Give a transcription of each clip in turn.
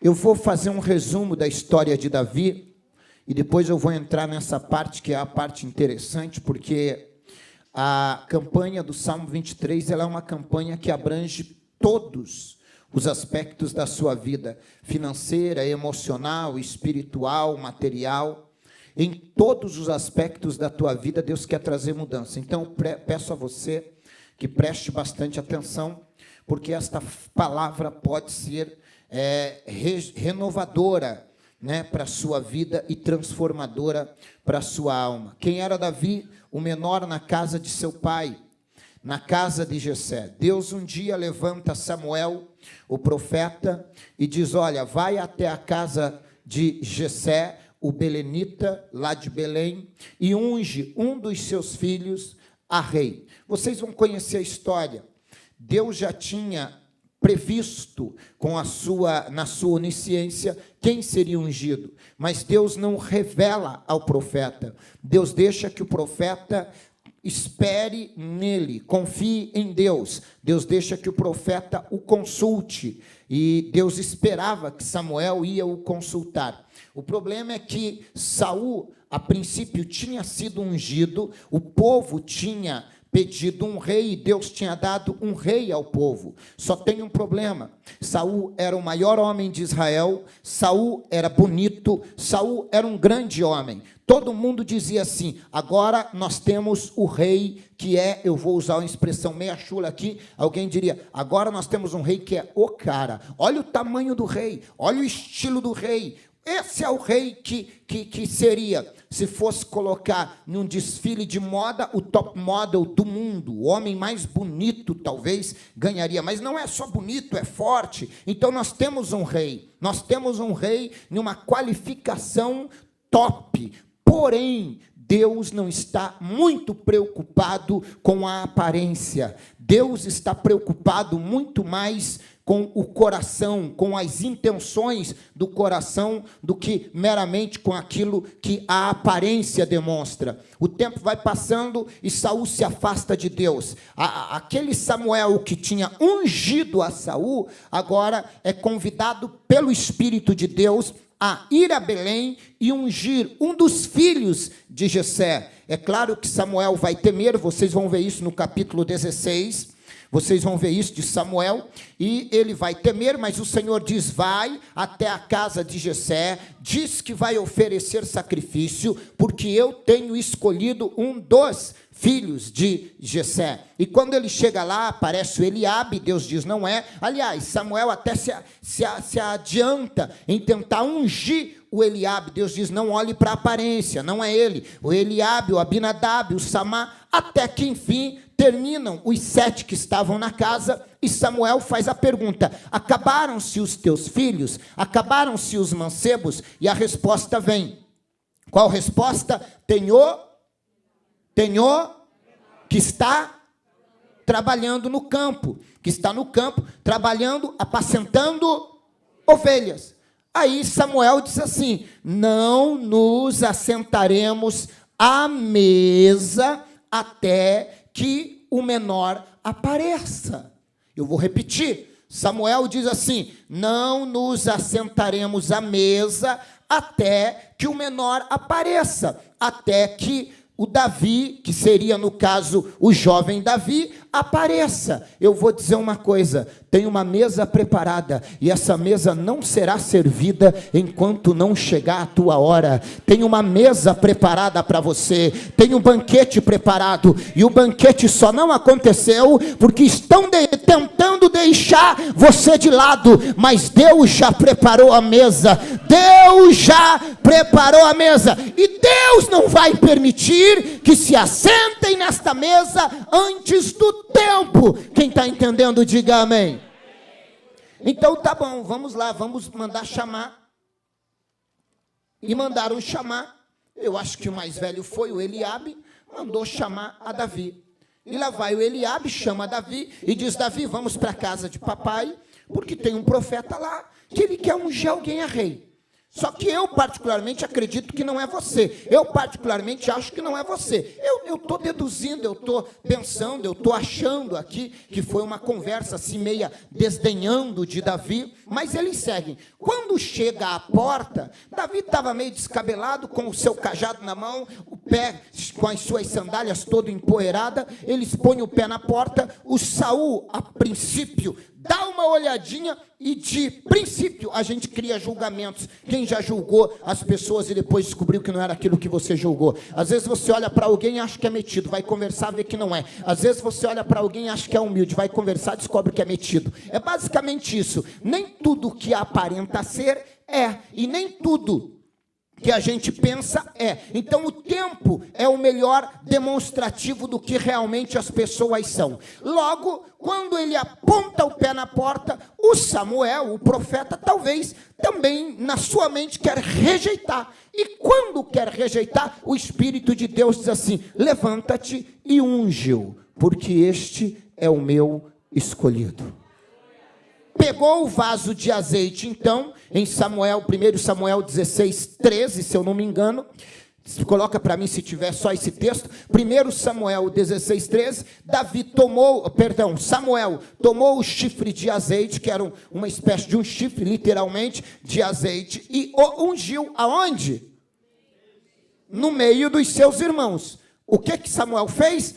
Eu vou fazer um resumo da história de Davi e depois eu vou entrar nessa parte que é a parte interessante, porque a campanha do Salmo 23 ela é uma campanha que abrange todos os aspectos da sua vida, financeira, emocional, espiritual, material. Em todos os aspectos da tua vida, Deus quer trazer mudança. Então, peço a você que preste bastante atenção, porque esta palavra pode ser renovadora, né, para a sua vida e transformadora para a sua alma. Quem era Davi? O menor na casa de seu pai, na casa de Jessé. Deus um dia levanta Samuel, o profeta, e diz, olha, vai até a casa de Jessé, o belenita, lá de Belém, e unge um dos seus filhos a rei. Vocês vão conhecer a história. Deus já tinha previsto na sua onisciência quem seria ungido, mas Deus não revela ao profeta. Deus deixa que o profeta espere nele, confie em Deus. Deus deixa que o profeta o consulte, e Deus esperava que Samuel ia o consultar. O problema é que Saul, a princípio, tinha sido ungido, o povo tinha pedido um rei, e Deus tinha dado um rei ao povo. Só tem um problema: Saul era o maior homem de Israel, Saul era bonito, Saul era um grande homem. Todo mundo dizia assim, agora nós temos o rei que é, eu vou usar uma expressão meia chula aqui, alguém diria, agora nós temos um rei que é o cara. Olha o tamanho do rei, olha o estilo do rei. Esse é o rei que seria, se fosse colocar num desfile de moda, o top model do mundo, o homem mais bonito talvez ganharia, mas não é só bonito, é forte. Então nós temos um rei numa qualificação top, porém, Deus não está muito preocupado com a aparência, Deus está preocupado muito mais com o coração, com as intenções do coração, do que meramente com aquilo que a aparência demonstra. O tempo vai passando e Saul se afasta de Deus. Aquele Samuel que tinha ungido a Saul, agora é convidado pelo Espírito de Deus a ir a Belém e ungir um dos filhos de Jessé. É claro que Samuel vai temer, vocês vão ver isso no capítulo 16, vocês vão ver isso de Samuel, e ele vai temer, mas o Senhor diz, vai até a casa de Jessé, diz que vai oferecer sacrifício, porque eu tenho escolhido um dos filhos de Jessé. E quando ele chega lá, aparece o Eliabe, Deus diz, não é. Aliás, Samuel até se adianta em tentar ungir o Eliabe. Deus diz, não olhe para a aparência, não é ele. O Eliabe, o Abinadab, o Samá, até que enfim terminam os 7 que estavam na casa, e Samuel faz a pergunta, acabaram-se os teus filhos? Acabaram-se os mancebos? E a resposta vem. Qual resposta? Tenho que está trabalhando no campo, que está no campo, trabalhando, apacentando ovelhas. Aí Samuel diz assim, não nos assentaremos à mesa até que o menor apareça. Eu vou repetir. Samuel diz assim, não nos assentaremos à mesa até que o menor apareça, até que o Davi, que seria no caso o jovem Davi, apareça. Eu vou dizer uma coisa, tem uma mesa preparada, e essa mesa não será servida enquanto não chegar a tua hora. Tem uma mesa preparada para você, tem um banquete preparado, e o banquete só não aconteceu porque estão tentando deixar você de lado, mas Deus já preparou a mesa, Deus já preparou a mesa, e Deus não vai permitir que se assentem nesta mesa antes do tempo. Quem está entendendo, diga amém. Então tá bom, vamos lá, vamos mandar chamar. E mandaram chamar, eu acho que o mais velho foi o Eliabe, mandou chamar a Davi. E lá vai o Eliabe, chama Davi e diz, Davi, vamos para a casa de papai, porque tem um profeta lá, que ele quer ungir alguém a rei. Só que eu particularmente acredito que não é você. Eu particularmente acho que não é você. Eu estou deduzindo, eu estou pensando, eu estou achando aqui que foi uma conversa assim meia desdenhando de Davi, mas eles seguem. Quando chega à porta, Davi estava meio descabelado, com o seu cajado na mão, o pé com as suas sandálias todo empoeirada, eles põem o pé na porta, o Saul, a princípio, dá uma olhadinha e de princípio a gente cria julgamentos. Quem já julgou as pessoas e depois descobriu que não era aquilo que você julgou? Às vezes você olha para alguém e acha que é metido, vai conversar, vê que não é. Às vezes você olha para alguém e acha que é humilde, vai conversar, descobre que é metido. É basicamente isso. Nem tudo que aparenta ser é, e nem tudo que a gente pensa é. Então o tempo é o melhor demonstrativo do que realmente as pessoas são. Logo, quando ele aponta o pé na porta, o Samuel, o profeta, talvez também na sua mente quer rejeitar. E quando quer rejeitar, o Espírito de Deus diz assim: levanta-te e unge-o, porque este é o meu escolhido. Pegou o vaso de azeite, então, em Samuel, 1 Samuel 16, 13, se eu não me engano. Coloca para mim se tiver só esse texto. 1 Samuel 16, 13. Samuel tomou o chifre de azeite, que era uma espécie de um chifre, literalmente, de azeite, e o ungiu aonde? No meio dos seus irmãos. O que Samuel fez?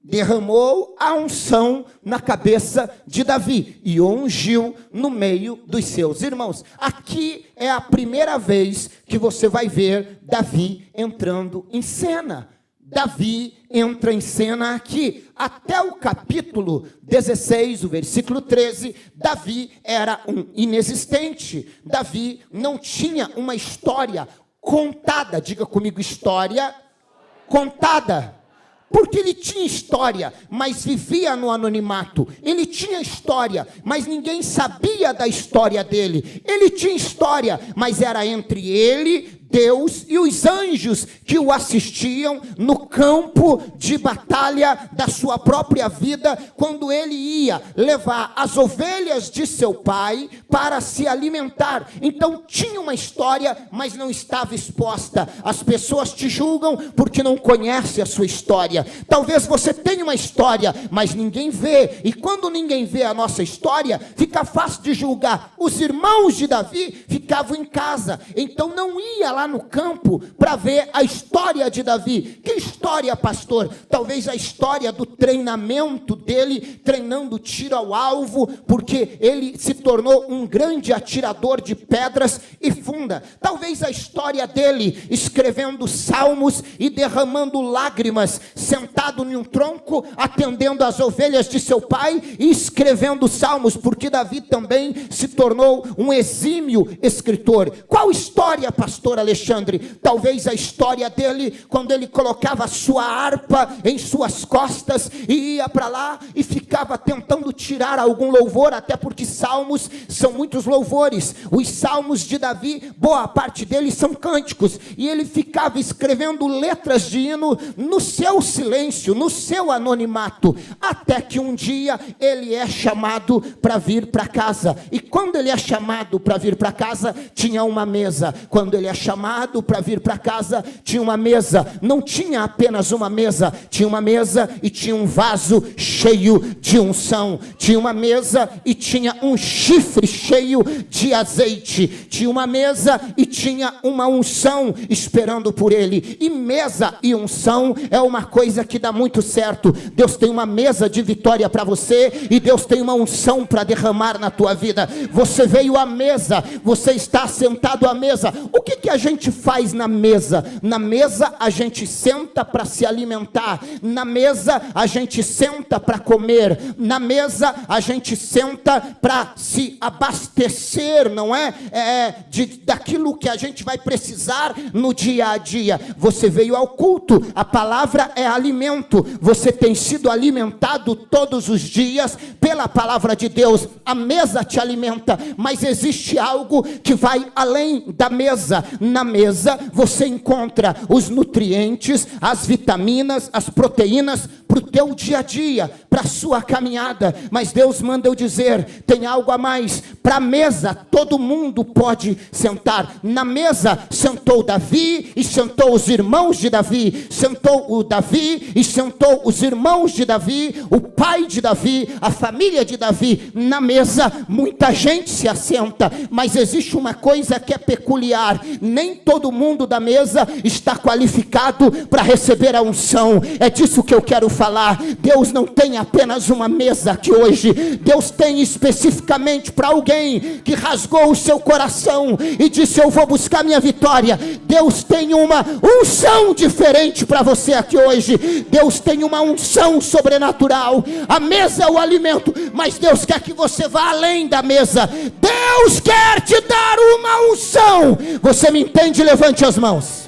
Derramou a unção na cabeça de Davi e o ungiu no meio dos seus irmãos. Aqui é a primeira vez que você vai ver Davi entrando em cena. Davi entra em cena aqui. Até o capítulo 16, o versículo 13, Davi era um inexistente. Davi não tinha uma história contada. Diga comigo, história contada. Porque ele tinha história, mas vivia no anonimato. Ele tinha história, mas ninguém sabia da história dele. Ele tinha história, mas era entre ele, Deus e os anjos que o assistiam no campo de batalha da sua própria vida, quando ele ia levar as ovelhas de seu pai para se alimentar. Então tinha uma história, mas não estava exposta. As pessoas te julgam porque não conhecem a sua história. Talvez você tenha uma história, mas ninguém vê. E quando ninguém vê a nossa história, fica fácil de julgar. Os irmãos de Davi ficavam em casa, então não ia lá no campo para ver a história de Davi. Que história, pastor? Talvez a história do treinamento dele, treinando tiro ao alvo, porque ele se tornou um grande atirador de pedras e funda. Talvez a história dele escrevendo salmos e derramando lágrimas, sentado em um tronco, atendendo às ovelhas de seu pai e escrevendo salmos, porque Davi também se tornou um exímio escritor. Qual história, pastor Alexandre? Talvez a história dele, quando ele colocava a sua harpa em suas costas e ia para lá e ficava tentando tirar algum louvor, até porque salmos são muitos louvores. Os salmos de Davi, boa parte deles são cânticos, e ele ficava escrevendo letras de hino no seu silêncio, no seu anonimato, até que um dia ele é chamado para vir para casa. E quando ele é chamado para vir para casa, tinha uma mesa. Quando ele é chamado para vir para casa, tinha uma mesa. Não tinha apenas uma mesa, tinha uma mesa e tinha um vaso cheio de unção. Tinha uma mesa e tinha um chifre cheio de azeite. Tinha uma mesa e tinha uma unção esperando por ele. E mesa e unção é uma coisa que dá muito certo. Deus tem uma mesa de vitória para você e Deus tem uma unção para derramar na tua vida. Você veio à mesa, você está sentado à mesa. O que a gente faz na mesa? Na mesa a gente senta para se alimentar. Na mesa a gente senta para comer. Na mesa a gente senta para se abastecer, não é? Daquilo que a gente vai precisar no dia a dia. Você veio ao culto, a palavra é alimento. Você tem sido alimentado todos os dias pela palavra de Deus. A mesa te alimenta, mas existe algo que vai além da mesa. Na mesa você encontra os nutrientes, as vitaminas, as proteínas, para o teu dia a dia, para a sua caminhada. Mas Deus manda eu dizer, tem algo a mais. Para a mesa, todo mundo pode sentar. Na mesa, sentou Davi e sentou os irmãos de Davi. Sentou o Davi e sentou os irmãos de Davi, o pai de Davi, a família de Davi. Na mesa, muita gente se assenta, mas existe uma coisa que é peculiar: nem todo mundo da mesa está qualificado para receber a unção. É disso que eu quero falar. Deus não tem apenas uma mesa aqui hoje. Deus tem especificamente para alguém que rasgou o seu coração e disse: eu vou buscar minha vitória. Deus tem uma unção diferente para você aqui hoje. Deus tem uma unção sobrenatural. A mesa é o alimento, mas Deus quer que você vá além da mesa. Deus quer te dar uma unção. Você me entende? Levante as mãos.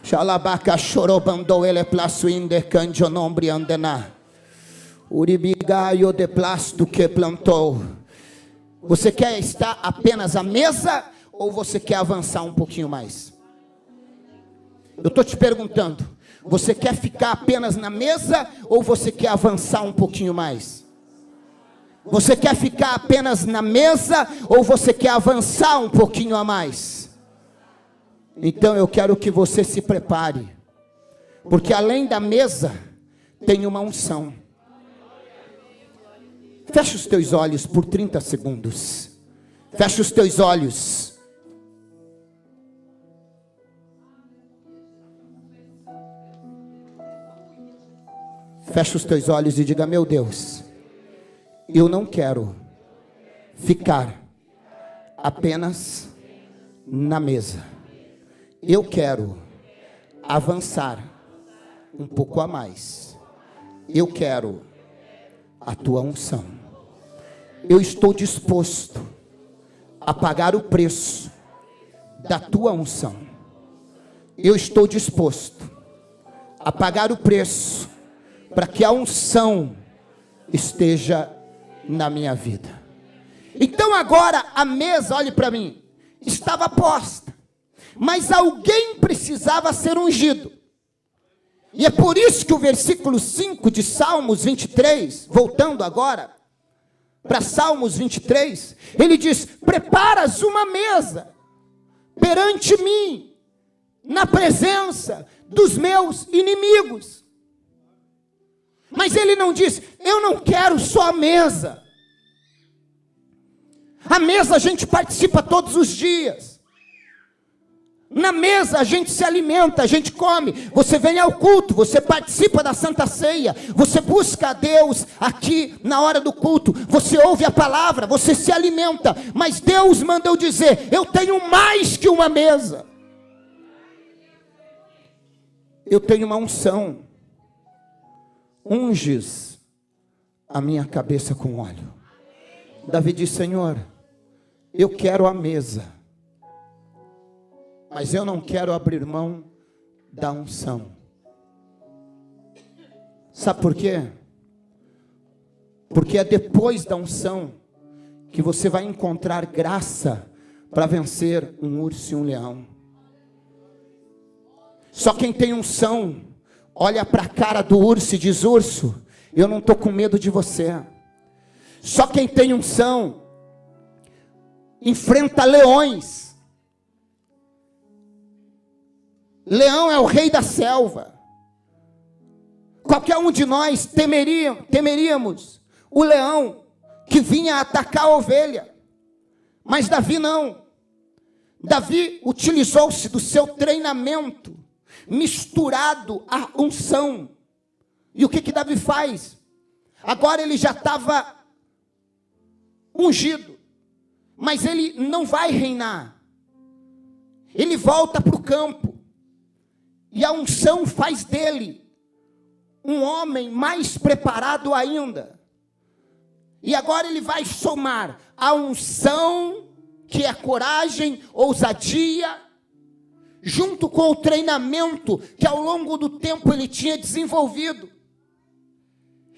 Xalabaca chorobando ele plasuinde canjo nombre andena. Uribigaio de plasto que plantou. Você quer estar apenas à mesa ou você quer avançar um pouquinho mais? Eu estou te perguntando. Você quer ficar apenas na mesa ou você quer avançar um pouquinho mais? Você quer ficar apenas na mesa ou você quer avançar um pouquinho a mais? Então eu quero que você se prepare, porque além da mesa tem uma unção. Fecha os teus olhos por 30 segundos. Fecha os teus olhos. Fecha os teus olhos e diga: meu Deus, eu não quero ficar apenas na mesa. Eu quero avançar um pouco a mais. Eu quero a tua unção. Eu estou disposto a pagar o preço da tua unção. Eu estou disposto a pagar o preço para que a unção esteja na minha vida. Então agora a mesa, olhe para mim, estava posta, mas alguém precisava ser ungido. E é por isso que o versículo 5 de Salmos 23, voltando agora para Salmos 23, ele diz: preparas uma mesa perante mim, na presença dos meus inimigos. Mas ele não diz: eu não quero só a mesa. A mesa a gente participa todos os dias. Na mesa a gente se alimenta, a gente come. Você vem ao culto, você participa da Santa Ceia, você busca a Deus aqui na hora do culto, você ouve a palavra, você se alimenta. Mas Deus manda eu dizer: eu tenho mais que uma mesa. Eu tenho uma unção. Unges a minha cabeça com óleo. Davi diz: Senhor, eu quero a mesa, mas eu não quero abrir mão da unção. Sabe por quê? Porque é depois da unção que você vai encontrar graça para vencer um urso e um leão. Só quem tem unção olha para a cara do urso e diz: urso, eu não estou com medo de você. Só quem tem unção enfrenta leões. Leão é o rei da selva. Qualquer um de nós temeríamos o leão que vinha atacar a ovelha. Mas Davi não. Davi utilizou-se do seu treinamento misturado à unção. E o que Davi faz? Agora ele já estava ungido, mas ele não vai reinar. Ele volta para o campo. E a unção faz dele um homem mais preparado ainda. E agora ele vai somar a unção, que é coragem, ousadia, junto com o treinamento que ao longo do tempo ele tinha desenvolvido.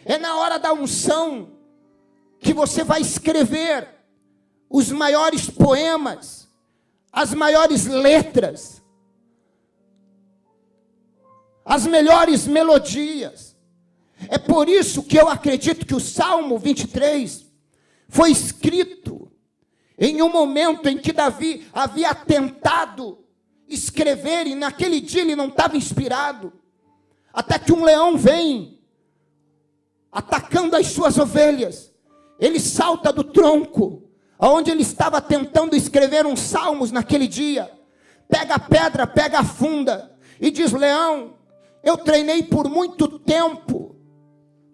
É na hora da unção que você vai escrever os maiores poemas, as maiores letras, as melhores melodias. É por isso que eu acredito que o Salmo 23 foi escrito em um momento em que Davi havia tentado escrever, e naquele dia ele não estava inspirado, até que um leão vem atacando as suas ovelhas. Ele salta do tronco aonde ele estava tentando escrever uns salmos naquele dia, pega a pedra, pega a funda e diz: leão, eu treinei por muito tempo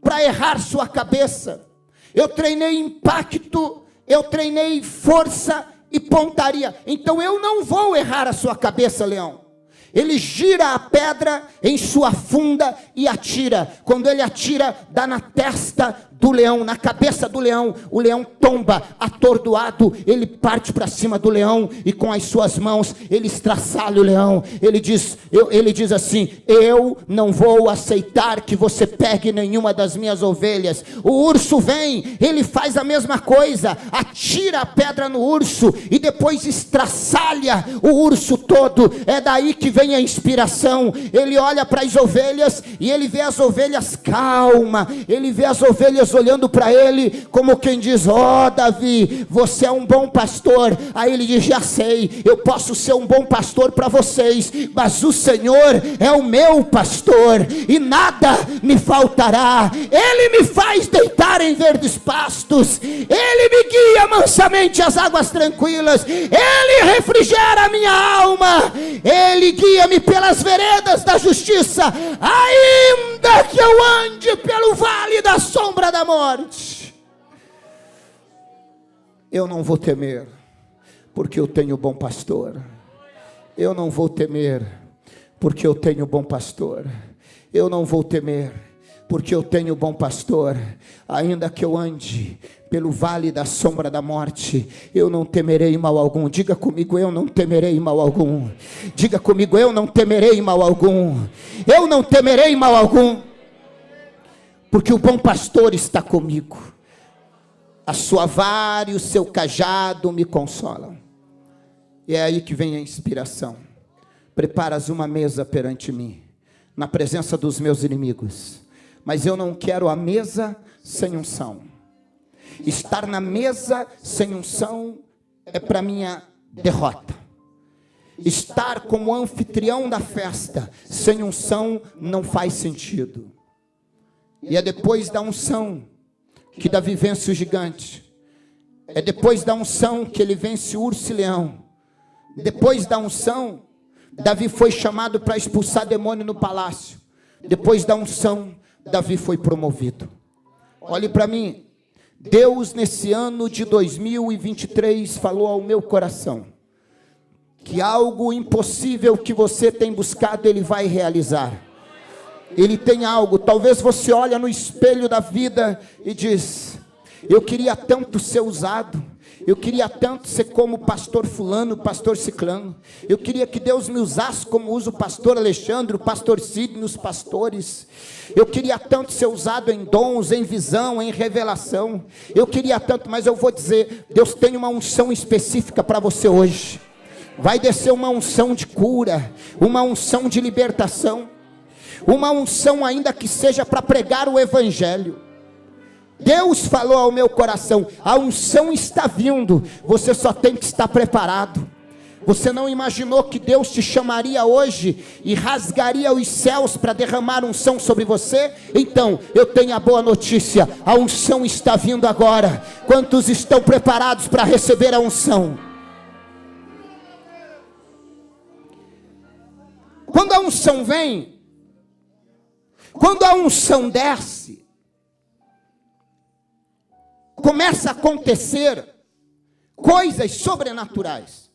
para errar sua cabeça, eu treinei impacto, eu treinei força e pontaria, então eu não vou errar a sua cabeça, leão. Ele gira a pedra em sua funda e atira. Quando ele atira, dá na testa do leão, na cabeça do leão. O leão tomba, atordoado. Ele parte para cima do leão e com as suas mãos ele estraçalha o leão. Ele diz assim: eu não vou aceitar que você pegue nenhuma das minhas ovelhas. O urso vem, ele faz a mesma coisa, atira a pedra no urso e depois estraçalha o urso todo. É daí que vem a inspiração. Ele olha para as ovelhas e ele vê as ovelhas calma, ele vê as ovelhas olhando para ele como quem diz: ó Davi, você é um bom pastor. Aí ele diz: já sei, eu posso ser um bom pastor para vocês, mas o Senhor é o meu pastor e nada me faltará. Ele me faz deitar em verdes pastos, ele me guia mansamente às águas tranquilas, ele refrigera a minha alma, ele guia-me pelas veredas da justiça, ainda que eu ande pelo vale da sombra da morte, eu não vou temer, porque eu tenho bom pastor. Eu não vou temer, porque eu tenho bom pastor. Eu não vou temer, porque eu tenho bom pastor. Ainda que eu ande pelo vale da sombra da morte, eu não temerei mal algum. Diga comigo: eu não temerei mal algum. Diga comigo: eu não temerei mal algum. Eu não temerei mal algum, porque o bom pastor está comigo. A sua vara e o seu cajado me consolam. E é aí que vem a inspiração. Preparas uma mesa perante mim, na presença dos meus inimigos. Mas eu não quero a mesa sem unção. Estar na mesa sem unção é para minha derrota. Estar como anfitrião da festa sem unção não faz sentido. E é depois da unção que Davi vence o gigante. É depois da unção que ele vence o urso e leão. Depois da unção, Davi foi chamado para expulsar demônio no palácio. Depois da unção, Davi foi promovido. Olhe para mim. Deus, nesse ano de 2023, falou ao meu coração que algo impossível que você tem buscado, Ele vai realizar. Ele tem algo. Talvez você olhe no espelho da vida e diz: eu queria tanto ser usado, eu queria tanto ser como o pastor fulano, o pastor ciclano. Eu queria que Deus me usasse como usa o pastor Alexandre, o pastor Sidney, os pastores. Eu queria tanto ser usado em dons, em visão, em revelação. Eu queria tanto, mas eu vou dizer, Deus tem uma unção específica para você hoje. Vai descer uma unção de cura, uma unção de libertação, uma unção ainda que seja para pregar o evangelho. Deus falou ao meu coração: a unção está vindo, você só tem que estar preparado. Você não imaginou que Deus te chamaria hoje e rasgaria os céus para derramar unção sobre você? Então, eu tenho a boa notícia, a unção está vindo agora. Quantos estão preparados para receber a unção? Quando a unção vem, quando a unção desce, começa a acontecer coisas sobrenaturais.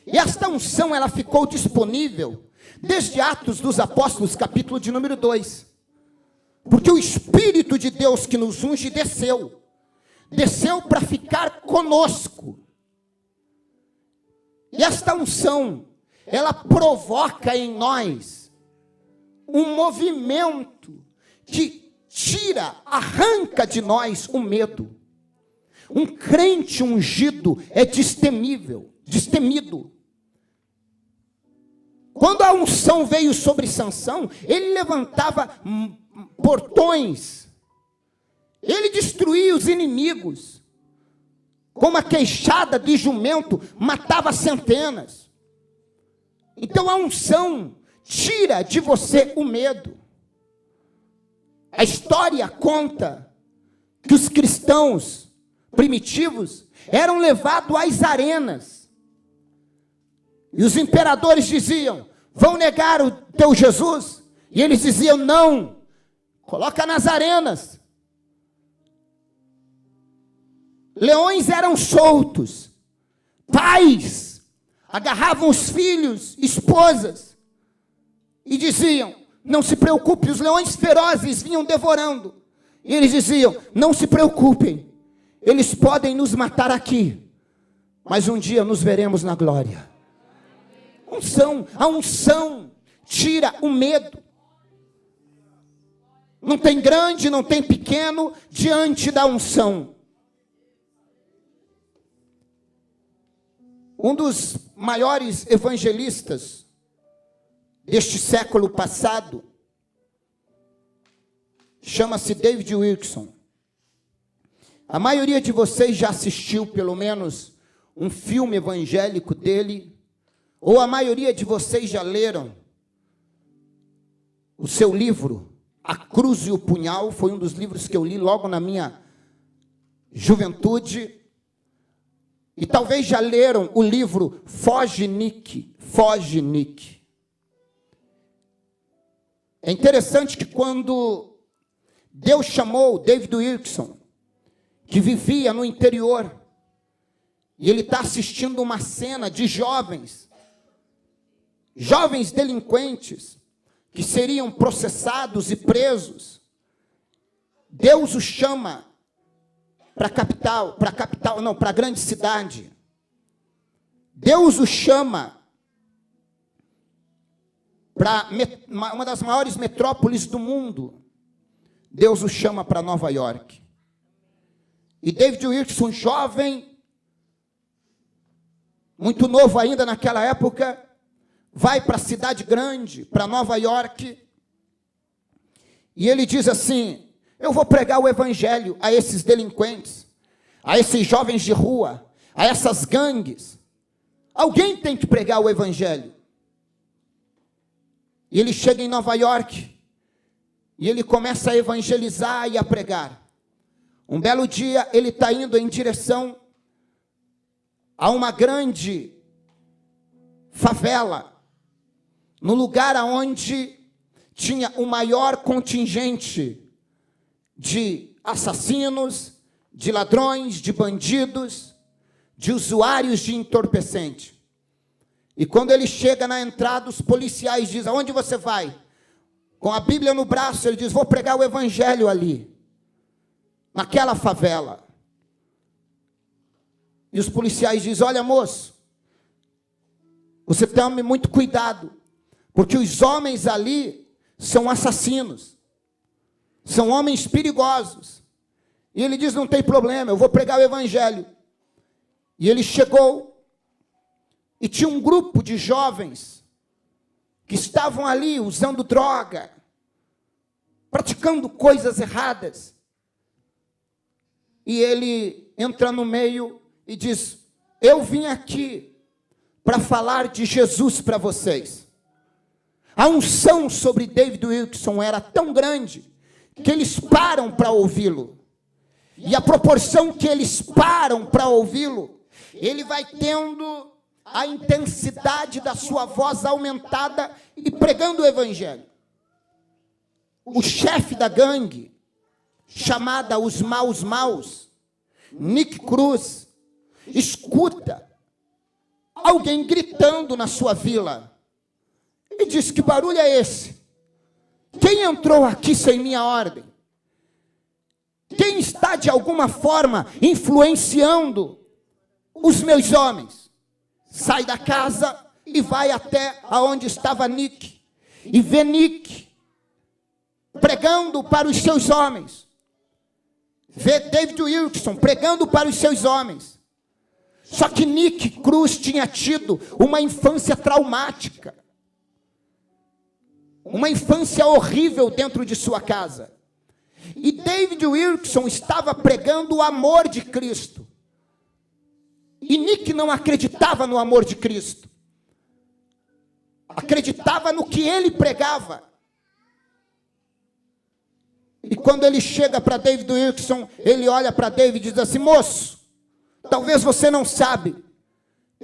E esta unção, ela ficou disponível desde Atos dos Apóstolos, capítulo de número 2. Porque o Espírito de Deus que nos unge desceu para ficar conosco. E esta unção, ela provoca em nós um movimento que tira, arranca de nós o medo. Um crente ungido é destemido. Quando a unção veio sobre Sansão, ele levantava portões, ele destruía os inimigos, com uma queixada de jumento, matava centenas. Então a unção tira de você o medo. A história conta que os cristãos primitivos eram levados às arenas. E os imperadores diziam: vão negar o teu Jesus? E eles diziam: não, coloca nas arenas. Leões eram soltos. Pais agarravam os filhos, esposas, e diziam: não se preocupe, os leões ferozes vinham devorando. E eles diziam: não se preocupem, eles podem nos matar aqui, mas um dia nos veremos na glória. A unção tira o medo. Não tem grande, não tem pequeno diante da unção. Um dos maiores evangelistas deste século passado chama-se David Wilkerson. A maioria de vocês já assistiu pelo menos um filme evangélico dele, ou a maioria de vocês já leram o seu livro, A Cruz e o Punhal. Foi um dos livros que eu li logo na minha juventude. E talvez já leram o livro Foge, Nick. Foge, Nick. É interessante que quando Deus chamou David Wilkerson, que vivia no interior, e ele está assistindo uma cena de jovens delinquentes, que seriam processados e presos. Deus o chama para a grande cidade. Deus o chama para uma das maiores metrópoles do mundo. Deus o chama para Nova York. E David Wilkerson, jovem, muito novo ainda naquela época, vai para a cidade grande, para Nova York, e ele diz assim: eu vou pregar o evangelho a esses delinquentes, a esses jovens de rua, a essas gangues. Alguém tem que pregar o evangelho. E ele chega em Nova York, e ele começa a evangelizar e a pregar. Um belo dia, ele está indo em direção a uma grande favela, no lugar onde tinha o maior contingente de assassinos, de ladrões, de bandidos, de usuários de entorpecente. E quando ele chega na entrada, os policiais dizem: aonde você vai? Com a Bíblia no braço, ele diz: vou pregar o evangelho ali, naquela favela. E os policiais dizem: olha, moço, você tome muito cuidado, porque os homens ali são assassinos, são homens perigosos. E ele diz: não tem problema, eu vou pregar o evangelho. E ele chegou, e tinha um grupo de jovens que estavam ali usando droga, praticando coisas erradas. E ele entra no meio e diz: eu vim aqui para falar de Jesus para vocês. A unção sobre David Wilkerson era tão grande que eles param para ouvi-lo. E a proporção que eles param para ouvi-lo, ele vai tendo a intensidade da sua voz aumentada e pregando o evangelho. O chefe da gangue, chamada Os Maus, Nick Cruz, escuta alguém gritando na sua vila. E diz: que barulho é esse? Quem entrou aqui sem minha ordem? Quem está de alguma forma influenciando os meus homens? Sai da casa e vai até aonde estava Nick, e vê Nick pregando para os seus homens. Vê David Wilkerson pregando para os seus homens. Só que Nick Cruz tinha tido uma infância traumática. uma infância horrível dentro de sua casa. E David Wilkerson estava pregando o amor de Cristo. E Nick não acreditava no amor de Cristo. Acreditava no que ele pregava. E quando ele chega para David Wilkerson, ele olha para David e diz assim: moço, talvez você não sabe,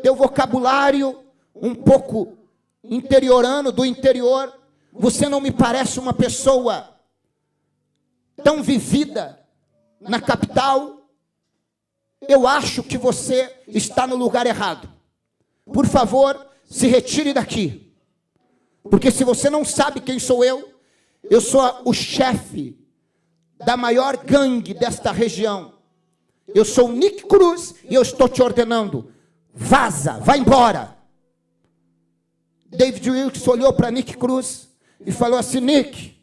teu vocabulário um pouco interiorano, do interior, você não me parece uma pessoa tão vivida na capital. Eu acho que você está no lugar errado. Por favor, se retire daqui. Porque se você não sabe quem sou eu sou o chefe da maior gangue desta região. Eu sou o Nick Cruz e eu estou te ordenando: vaza, vai embora. David Wilkerson olhou para Nick Cruz e falou assim: Nick,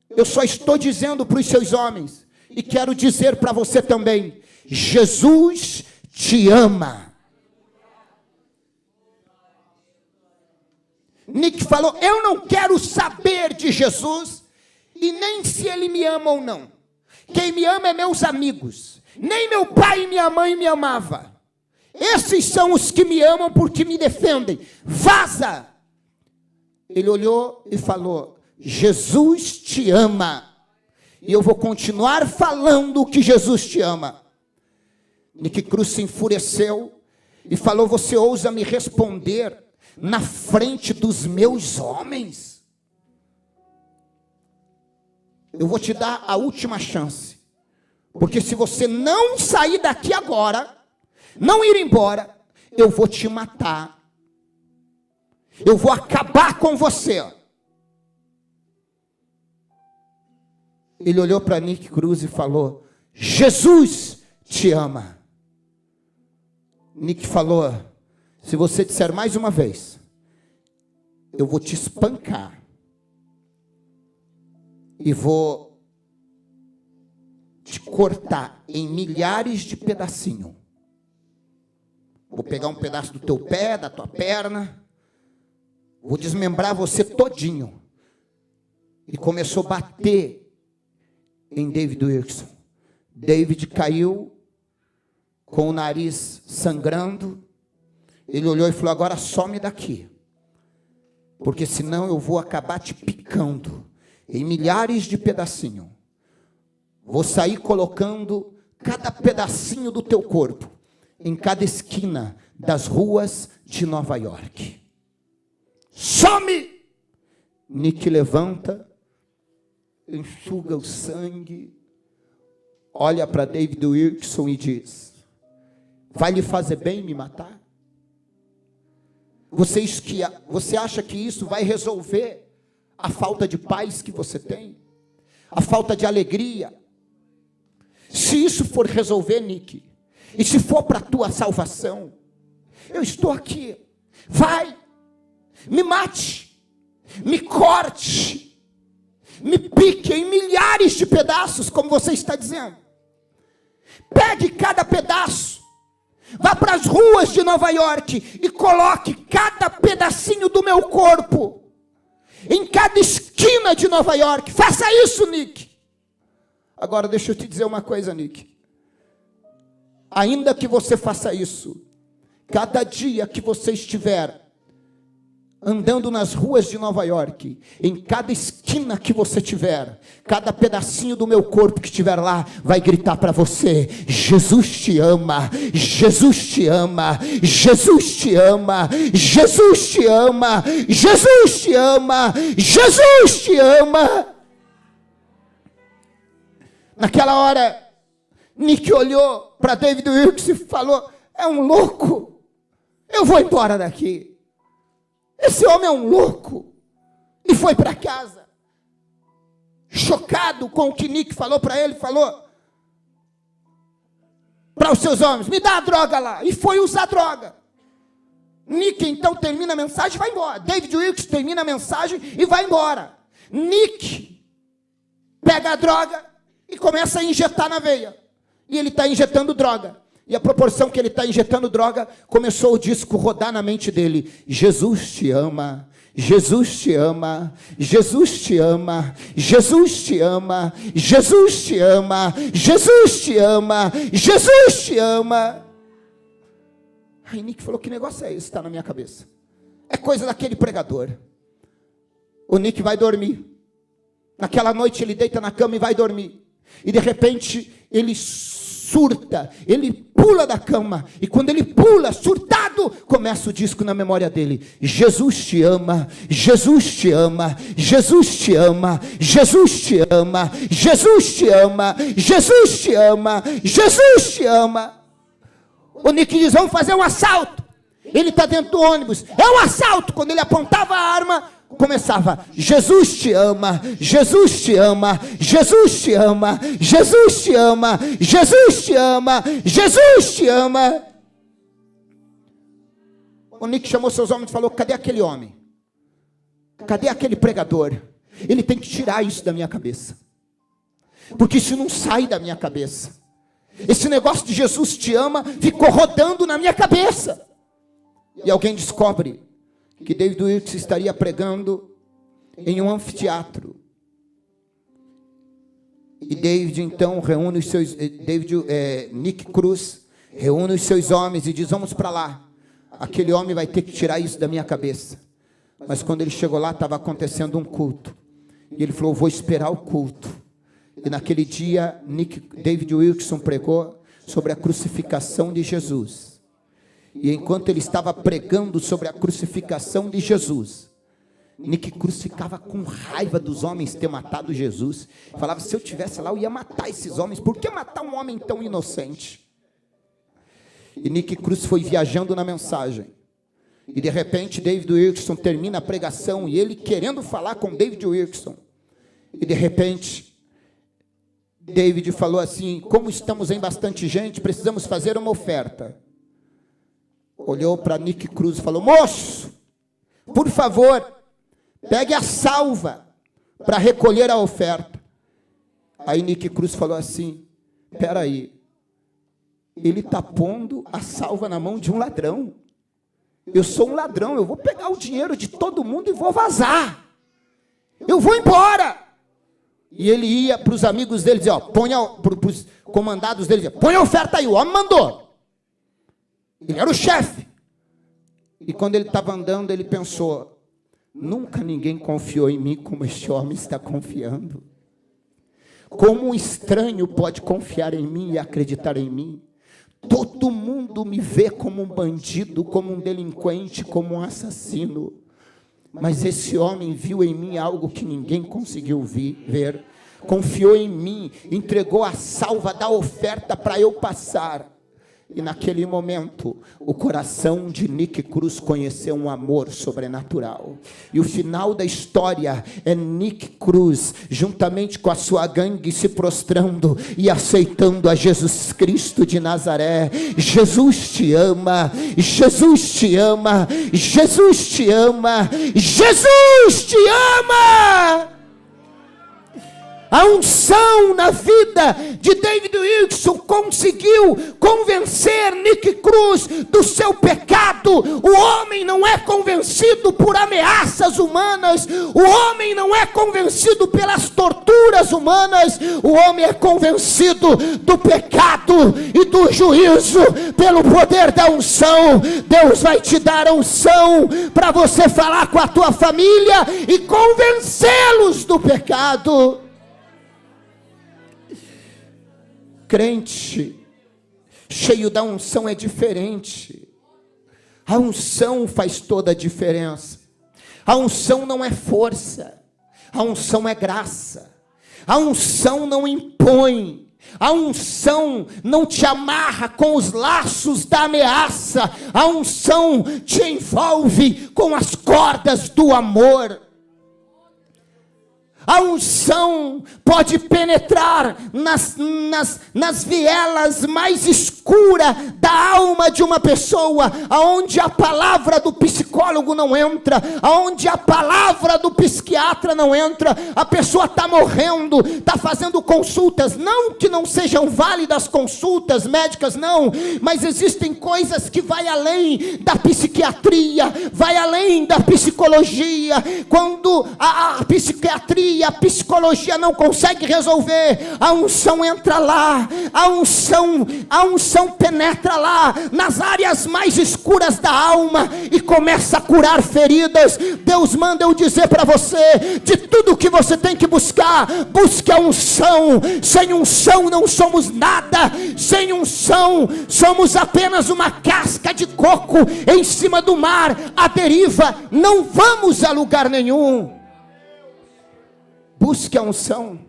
eu só estou dizendo para os seus homens, e quero dizer para você também, Jesus te ama. Nick falou: eu não quero saber de Jesus, e nem se ele me ama ou não. Quem me ama é meus amigos. Nem meu pai e minha mãe me amavam. Esses são os que me amam porque me defendem. Vaza! Ele olhou e falou: Jesus te ama. E eu vou continuar falando que Jesus te ama. Nick Cruz se enfureceu e falou: você ousa me responder na frente dos meus homens? Eu vou te dar a última chance. Porque se você não sair daqui agora, não ir embora, eu vou te matar. Eu vou acabar com você. Ele olhou para Nick Cruz e falou: Jesus te ama. Nick falou: se você disser mais uma vez, eu vou te espancar. E vou te cortar em milhares de pedacinhos. Vou pegar um pedaço do teu pé, da tua perna. Vou desmembrar você todinho. E começou a bater em David Wilkerson. David caiu com o nariz sangrando. Ele olhou e falou: agora some daqui. Porque senão eu vou acabar te picando em milhares de pedacinhos. Vou sair colocando cada pedacinho do teu corpo em cada esquina das ruas de Nova York. Some! Nick levanta, enxuga o sangue, olha para David Wilkerson e diz: vai lhe fazer bem me matar? Você acha que isso vai resolver a falta de paz que você tem? A falta de alegria? Se isso for resolver, Nick, e se for para a tua salvação, eu estou aqui. Vai, me mate, me corte, me pique em milhares de pedaços, como você está dizendo. Pegue cada pedaço, vá para as ruas de Nova York e coloque cada pedacinho do meu corpo em cada esquina de Nova York. Faça isso, Nick. Agora deixa eu te dizer uma coisa, Nick. Ainda que você faça isso, cada dia que você estiver andando nas ruas de Nova York, em cada esquina que você tiver, cada pedacinho do meu corpo que estiver lá, vai gritar para você: Jesus te ama, Jesus te ama, Jesus te ama, Jesus te ama, Jesus te ama, Jesus te ama. Naquela hora, Nick olhou para David Wilkerson e falou: é um louco, eu vou embora daqui. Esse homem é um louco. E foi para casa, chocado com o que Nick falou para ele. Falou para os seus homens: me dá a droga lá. E foi usar droga. Nick então termina a mensagem e vai embora. David Wilkerson termina a mensagem e vai embora. Nick pega a droga e começa a injetar na veia. E ele está injetando droga. E a proporção que ele está injetando droga, começou o disco rodar na mente dele: Jesus te ama, Jesus te ama, Jesus te ama, Jesus te ama, Jesus te ama, Jesus te ama, Jesus te ama. Aí Nick falou: que negócio é esse que está na minha cabeça? É coisa daquele pregador. O Nick vai dormir. Naquela noite ele deita na cama e vai dormir. E de repente ele surta, ele pula da cama. E quando ele pula, surtado, começa o disco na memória dele: Jesus te ama, Jesus te ama, Jesus te ama, Jesus te ama, Jesus te ama, Jesus te ama, Jesus te ama. O Nick diz: vamos fazer um assalto. Ele está dentro do ônibus, é um assalto. Quando ele apontava a arma, começava: Jesus te ama, Jesus te ama, Jesus te ama, Jesus te ama, Jesus te ama, Jesus te ama. O Nick chamou seus homens e falou: cadê aquele homem? Cadê aquele pregador? Ele tem que tirar isso da minha cabeça, porque isso não sai da minha cabeça. Esse negócio de Jesus te ama ficou rodando na minha cabeça. E alguém descobre que David Wilkerson estaria pregando em um anfiteatro. E David então reúne os seus, Nick Cruz reúne os seus homens e diz: vamos para lá. Aquele homem vai ter que tirar isso da minha cabeça. Mas quando ele chegou lá, estava acontecendo um culto. E ele falou: vou esperar o culto. E naquele dia, David Wilkerson pregou sobre a crucificação de Jesus. E enquanto ele estava pregando sobre a crucificação de Jesus, Nick Cruz ficava com raiva dos homens ter matado Jesus. Falava: se eu estivesse lá, eu ia matar esses homens. Por que matar um homem tão inocente? E Nick Cruz foi viajando na mensagem. E de repente David Wilkerson termina a pregação, e ele querendo falar com David Wilkerson. E de repente David falou assim: como estamos em bastante gente, precisamos fazer uma oferta. Olhou para Nick Cruz e falou: moço, por favor, pegue a salva para recolher a oferta. Aí Nick Cruz falou assim: espera aí, ele está pondo a salva na mão de um ladrão. Eu sou um ladrão, eu vou pegar o dinheiro de todo mundo e vou vazar. Eu vou embora. E ele ia para os amigos dele dizer: para os comandados dele dizer: põe a oferta aí. O homem mandou. Ele era o chefe. E quando ele estava andando, ele pensou: nunca ninguém confiou em mim como este homem está confiando. Como um estranho pode confiar em mim e acreditar em mim? Todo mundo me vê como um bandido, como um delinquente, como um assassino. Mas esse homem viu em mim algo que ninguém conseguiu ver. Confiou em mim, entregou a salva da oferta para eu passar. E naquele momento, o coração de Nick Cruz conheceu um amor sobrenatural. E o final da história é Nick Cruz, juntamente com a sua gangue, se prostrando e aceitando a Jesus Cristo de Nazaré. Jesus te ama, Jesus te ama, Jesus te ama, Jesus te ama. A unção na vida de David Wilkerson conseguiu convencer Nick Cruz do seu pecado. O homem não é convencido por ameaças humanas. O homem não é convencido pelas torturas humanas. O homem é convencido do pecado e do juízo pelo poder da unção. Deus vai te dar a unção para você falar com a tua família e convencê-los do pecado. Crente cheio da unção é diferente. A unção faz toda a diferença. A unção não é força, a unção é graça. A unção não impõe, a unção não te amarra com os laços da ameaça. A unção te envolve com as cordas do amor. A unção pode penetrar nas vielas mais escuras da alma de uma pessoa, aonde a palavra do psicólogo não entra, aonde a palavra do psiquiatra não entra. A pessoa está morrendo, está fazendo consultas, não que não sejam válidas consultas médicas, não, mas existem coisas que vai além da psiquiatria, vai além da psicologia. Quando a psiquiatria, a psicologia não consegue resolver, a unção entra lá, a unção penetra lá, nas áreas mais escuras da alma, e começa a curar feridas. Deus manda eu dizer para você, de tudo que você tem que buscar, busque a unção. Sem unção não somos nada, sem unção somos apenas uma casca de coco em cima do mar, à deriva, não vamos a lugar nenhum. Busque a unção.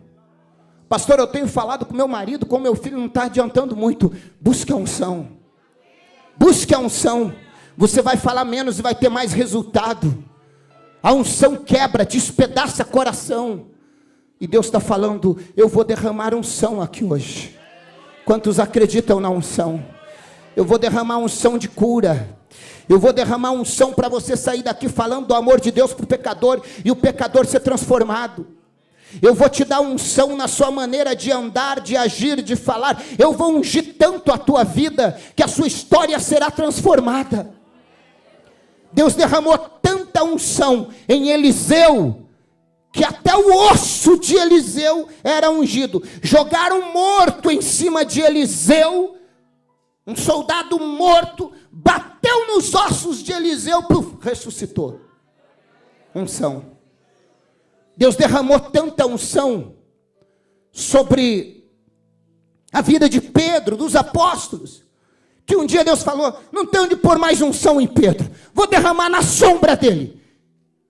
Pastor, eu tenho falado com meu marido, com meu filho, não está adiantando muito. Busque a unção. Busque a unção. Você vai falar menos e vai ter mais resultado. A unção quebra, despedaça coração. E Deus está falando, eu vou derramar unção aqui hoje. Quantos acreditam na unção? Eu vou derramar unção de cura. Eu vou derramar unção para você sair daqui falando do amor de Deus para o pecador, e o pecador ser transformado. Eu vou te dar unção na sua maneira de andar, de agir, de falar. Eu vou ungir tanto a tua vida, que a sua história será transformada. Deus derramou tanta unção em Eliseu, que até o osso de Eliseu era ungido. Jogaram morto em cima de Eliseu, um soldado morto, bateu nos ossos de Eliseu, ressuscitou. Unção. Deus derramou tanta unção sobre a vida de Pedro, dos apóstolos, que um dia Deus falou, não tem onde pôr mais unção em Pedro, vou derramar na sombra dele.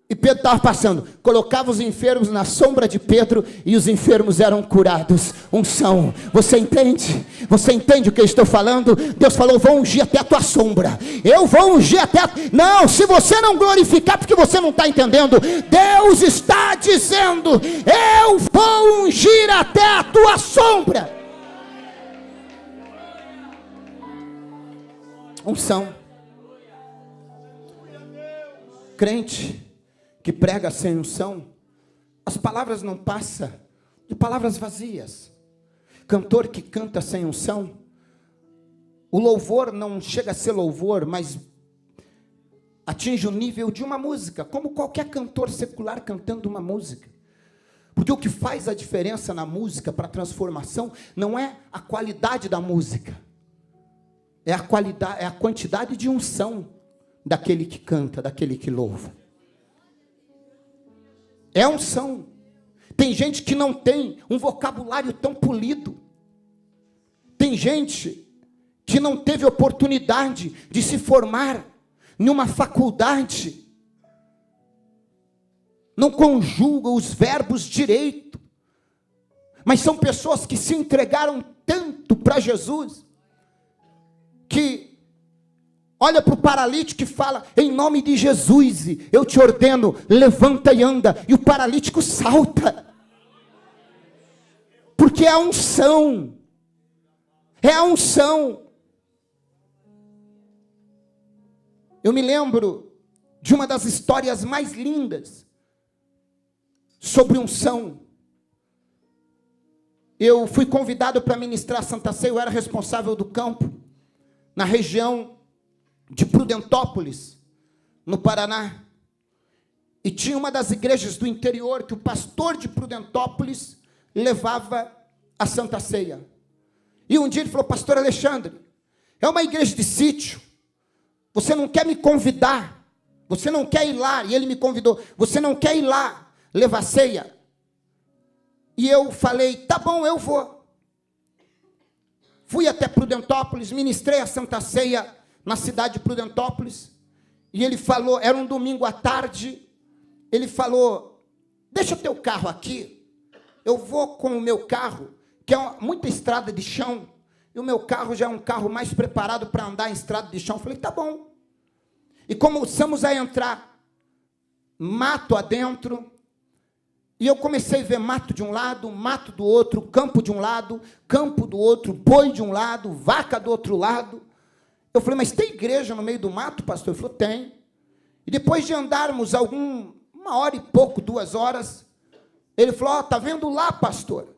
E Pedro estava passando, colocava os enfermos na sombra de Pedro, e os enfermos eram curados. Unção, você entende? Você entende o que eu estou falando? Deus falou, vou ungir até a tua sombra. Eu vou ungir até Não, se você não glorificar, porque você não está entendendo. Deus está dizendo, eu vou ungir até a tua sombra. Unção. Crente que prega sem unção, as palavras não passam de palavras vazias. Cantor que canta sem unção, o louvor não chega a ser louvor, mas atinge o nível de uma música, como qualquer cantor secular cantando uma música. Porque o que faz a diferença na música para a transformação não é a qualidade da música, é a qualidade, é a quantidade de unção daquele que canta, daquele que louva. É unção. Tem gente que não tem um vocabulário tão polido. Tem gente que não teve oportunidade de se formar numa faculdade. Não conjuga os verbos direito. Mas são pessoas que se entregaram tanto para Jesus, que olha para o paralítico e fala, em nome de Jesus, eu te ordeno, levanta e anda. E o paralítico salta. Porque é a unção. É a unção. Eu me lembro de uma das histórias mais lindas sobre unção. Eu fui convidado para ministrar a Santa Ceia, eu era responsável do campo, na região de Prudentópolis, no Paraná. E tinha uma das igrejas do interior que o pastor de Prudentópolis levava a Santa Ceia. E um dia ele falou, pastor Alexandre, é uma igreja de sítio, você não quer me convidar, você não quer ir lá, e ele me convidou, você não quer ir lá levar ceia? E eu falei, tá bom, eu vou. Fui até Prudentópolis, ministrei a Santa Ceia na cidade de Prudentópolis, e ele falou, era um domingo à tarde, ele falou, deixa o teu carro aqui, eu vou com o meu carro, que é muita estrada de chão, e o meu carro já é um carro mais preparado para andar em estrada de chão. Eu falei, tá bom. E começamos a entrar, mato adentro, E eu comecei a ver mato de um lado, mato do outro, campo de um lado, campo do outro, boi de um lado, vaca do outro lado. Eu falei, mas tem igreja no meio do mato, pastor? Ele falou, tem. E depois de andarmos uma hora e pouco, 2 horas, ele falou, está vendo lá, pastor?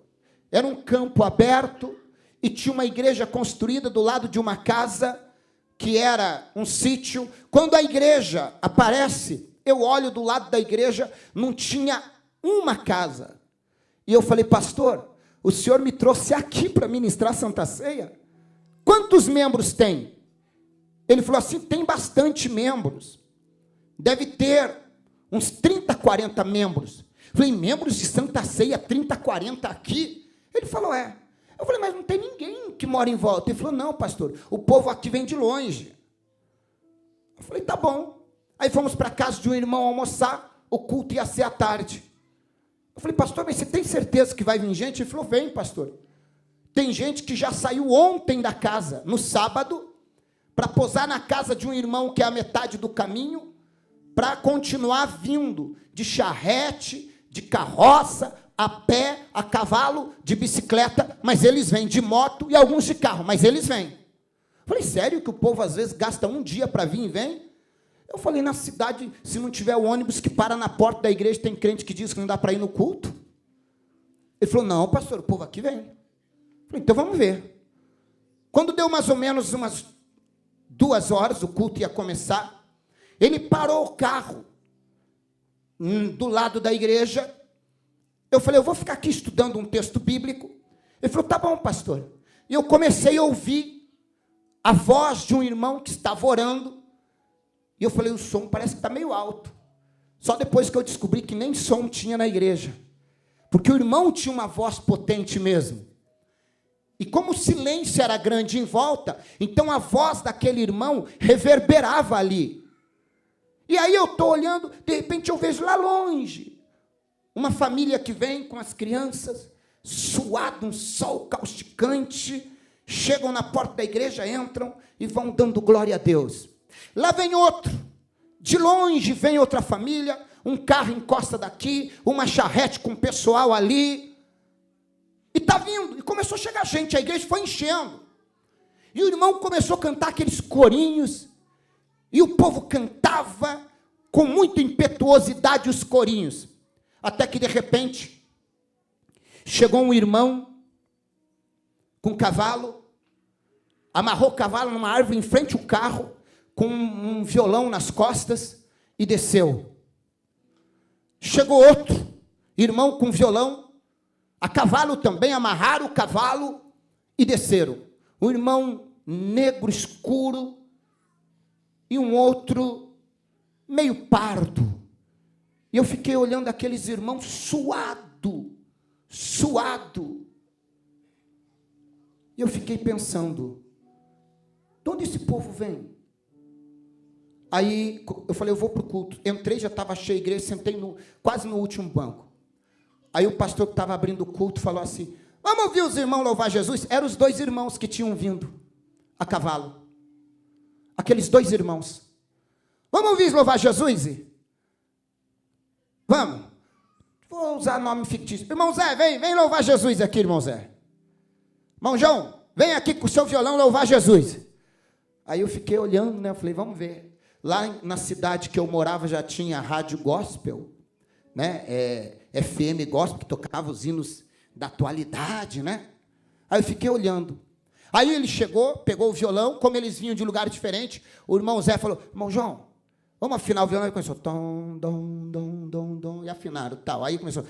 Era um campo aberto e tinha uma igreja construída do lado de uma casa, que era um sítio. Quando a igreja aparece, eu olho do lado da igreja, não tinha uma casa. E eu falei, pastor, o senhor me trouxe aqui para ministrar Santa Ceia? Quantos membros tem? Ele falou assim, tem bastante membros. Deve ter uns 30, 40 membros. Eu falei, membros de Santa Ceia, 30, 40 aqui? Ele falou, é. Eu falei, mas não tem ninguém que mora em volta. Ele falou, não, pastor, o povo aqui vem de longe. Eu falei, tá bom. Aí fomos para a casa de um irmão almoçar, o culto ia ser à tarde. Eu falei, pastor, mas você tem certeza que vai vir gente? Ele falou, vem, pastor. Tem gente que já saiu ontem da casa, no sábado, para posar na casa de um irmão que é a metade do caminho, para continuar vindo de charrete, de carroça, a pé, a cavalo, de bicicleta, mas eles vêm de moto e alguns de carro, mas eles vêm. Eu falei, sério que o povo às vezes gasta um dia para vir e vem? Eu falei, na cidade, se não tiver o ônibus que para na porta da igreja, tem crente que diz que não dá para ir no culto. Ele falou, não, pastor, o povo aqui vem. Eu falei, então vamos ver. Quando deu mais ou menos umas 2 horas, o culto ia começar, ele parou o carro do lado da igreja. Eu falei, eu vou ficar aqui estudando um texto bíblico. Ele falou, tá bom, pastor. E eu comecei a ouvir a voz de um irmão que estava orando. E eu falei, o som parece que está meio alto. Só depois que eu descobri que nem som tinha na igreja. Porque o irmão tinha uma voz potente mesmo. E como o silêncio era grande em volta, então a voz daquele irmão reverberava ali. E aí eu estou olhando, de repente eu vejo lá longe uma família que vem com as crianças, suado, um sol causticante, chegam na porta da igreja, entram e vão dando glória a Deus. Lá vem outro, de longe vem outra família, um carro encosta daqui, uma charrete com pessoal ali, e está vindo, e começou a chegar gente, a igreja foi enchendo, e o irmão começou a cantar aqueles corinhos, e o povo cantava com muita impetuosidade os corinhos, até que de repente, chegou um irmão com um cavalo, amarrou o cavalo numa árvore em frente ao carro, com um violão nas costas, e desceu. Chegou outro irmão com violão, a cavalo também, amarraram o cavalo e desceram. Um irmão negro escuro e um outro meio pardo. E eu fiquei olhando aqueles irmãos suado. E eu fiquei pensando, de onde esse povo vem? Aí eu falei, eu vou para o culto. Entrei, já estava cheia a igreja, sentei quase no último banco. Aí o pastor que estava abrindo o culto falou assim, vamos ouvir os irmãos louvar Jesus? Eram os 2 irmãos que tinham vindo a cavalo. Aqueles 2 irmãos. Vamos ouvir louvar Jesus? Vamos. Vou usar nome fictício. Irmão Zé, vem louvar Jesus aqui, irmão Zé. Irmão João, vem aqui com o seu violão louvar Jesus. Aí eu fiquei olhando, né? Eu falei, vamos ver. Lá na cidade que eu morava já tinha rádio gospel, né? FM gospel, que tocava os hinos da atualidade, né? Aí eu fiquei olhando. Aí ele chegou, pegou o violão, como eles vinham de lugar diferente, o irmão Zé falou, irmão João, vamos afinar o violão. Ele começou, tom, dom, dom, dom, dom, e afinaram, tal. Aí começou,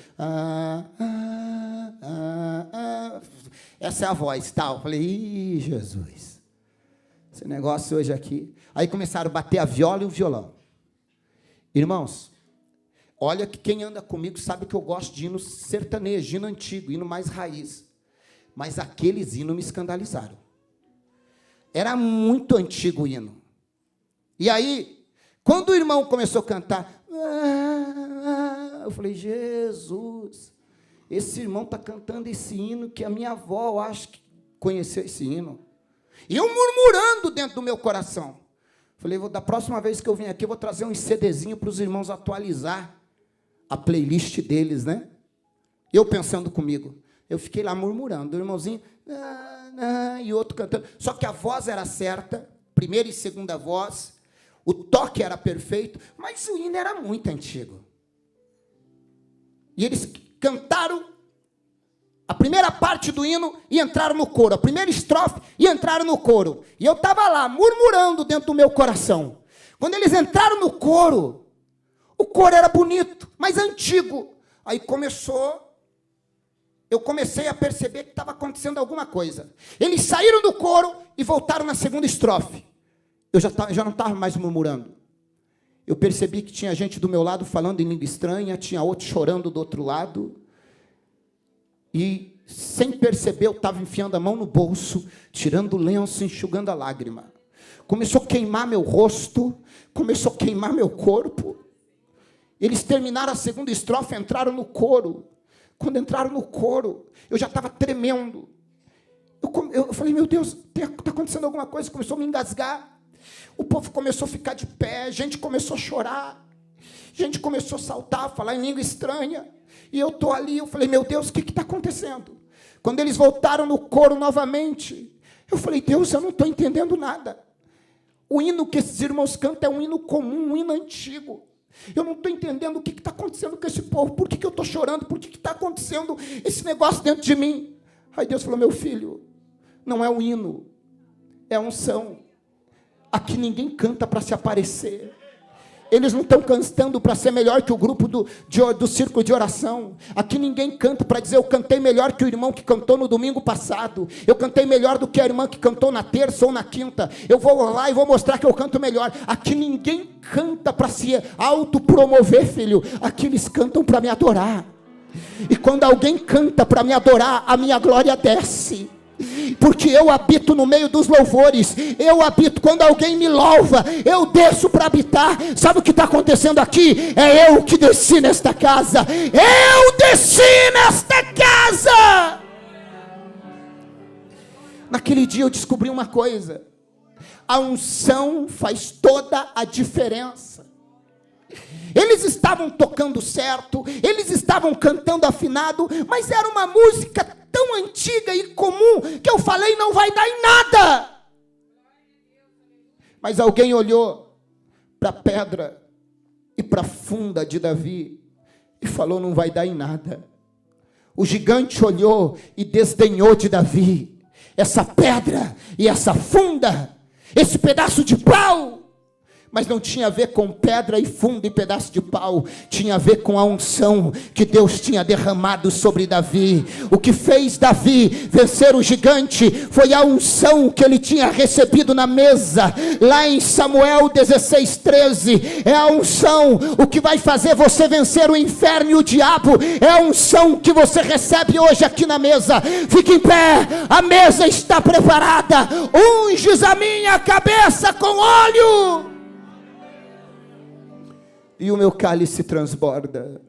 essa é a voz, tal. Eu falei, ih, Jesus, esse negócio hoje aqui. Aí começaram a bater a viola e o violão. Irmãos, olha que quem anda comigo sabe que eu gosto de hino sertanejo, hino antigo, hino mais raiz. Mas aqueles hinos me escandalizaram. Era muito antigo o hino. E aí, quando o irmão começou a cantar, eu falei, Jesus, esse irmão está cantando esse hino que a minha avó, eu acho que conheceu esse hino. E eu murmurando dentro do meu coração. Falei, da próxima vez que eu vim aqui, eu vou trazer um CDzinho para os irmãos atualizar a playlist deles, né? Eu pensando comigo. Eu fiquei lá murmurando, o irmãozinho, e outro cantando. Só que a voz era certa, primeira e segunda voz, o toque era perfeito, mas o hino era muito antigo. E eles cantaram a primeira parte do hino e entraram no coro, a primeira estrofe e entraram no coro. E eu estava lá, murmurando dentro do meu coração. Quando eles entraram no coro, o coro era bonito, mas antigo. Aí eu comecei a perceber que estava acontecendo alguma coisa. Eles saíram do coro e voltaram na segunda estrofe. Eu já não estava mais murmurando. Eu percebi que tinha gente do meu lado falando em língua estranha, tinha outro chorando do outro lado. E, sem perceber, eu estava enfiando a mão no bolso, tirando o lenço, enxugando a lágrima. Começou a queimar meu rosto, começou a queimar meu corpo. Eles terminaram a segunda estrofe, entraram no coro. Quando entraram no coro, eu já estava tremendo. Eu falei, meu Deus, está acontecendo alguma coisa. Começou a me engasgar. O povo começou a ficar de pé, gente começou a chorar. Gente começou a saltar, a falar em língua estranha. E eu estou ali, eu falei, meu Deus, o que está acontecendo? Quando eles voltaram no coro novamente, eu falei, Deus, eu não estou entendendo nada. O hino que esses irmãos cantam é um hino comum, um hino antigo. Eu não estou entendendo o que está acontecendo com esse povo. Por que eu estou chorando? Por que está acontecendo esse negócio dentro de mim? Aí Deus falou, meu filho, não é um hino, é a unção. Aqui ninguém canta para se aparecer. Eles não estão cantando para ser melhor que o grupo do círculo de oração. Aqui ninguém canta para dizer, eu cantei melhor que o irmão que cantou no domingo passado. Eu cantei melhor do que a irmã que cantou na terça ou na quinta. Eu vou lá e vou mostrar que eu canto melhor. Aqui ninguém canta para se autopromover, filho. Aqui eles cantam para me adorar. E quando alguém canta para me adorar, a minha glória desce. Porque eu habito no meio dos louvores. Eu habito, quando alguém me louva, eu desço para habitar. Sabe o que está acontecendo aqui? É eu que desci nesta casa. Eu desci nesta casa. Naquele dia eu descobri uma coisa: a unção faz toda a diferença. Eles estavam tocando certo, eles estavam cantando afinado, mas era uma música tão antiga e comum que eu falei, não vai dar em nada. Mas alguém olhou para a pedra e para a funda de Davi e falou, não vai dar em nada. O gigante olhou e desdenhou de Davi essa pedra e essa funda, esse pedaço de pau. Mas não tinha a ver com pedra e fundo e pedaço de pau. Tinha a ver com a unção que Deus tinha derramado sobre Davi. O que fez Davi vencer o gigante foi a unção que ele tinha recebido na mesa. Lá em Samuel 16:13. É a unção. O que vai fazer você vencer o inferno e o diabo é a unção que você recebe hoje aqui na mesa. Fique em pé. A mesa está preparada. Unges a minha cabeça com óleo. E o meu cálice transborda.